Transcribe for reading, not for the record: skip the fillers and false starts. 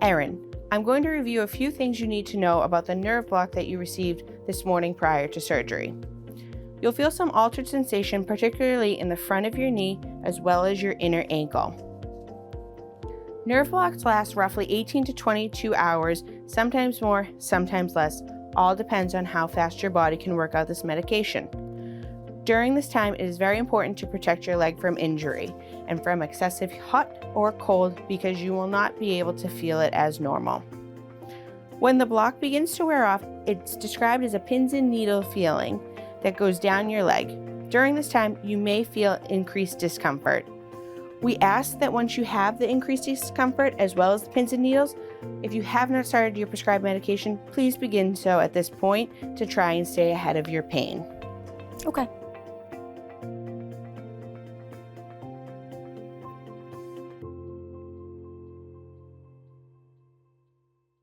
Erin, I'm going to review a few things you need to know about the nerve block that you received this morning prior to surgery. You'll feel some altered sensation, particularly in the front of your knee as well as your inner ankle. Nerve blocks last roughly 18 to 22 hours, sometimes more, sometimes less. All depends on how fast your body can work out this medication. During this time, it is very important to protect your leg from injury and from excessive hot or cold because you will not be able to feel it as normal. When the block begins to wear off, it's described as a pins and needle feeling that goes down your leg. During this time, you may feel increased discomfort. We ask that once you have the increased discomfort as well as the pins and needles, if you have not started your prescribed medication, please begin so at this point to try and stay ahead of your pain. Okay.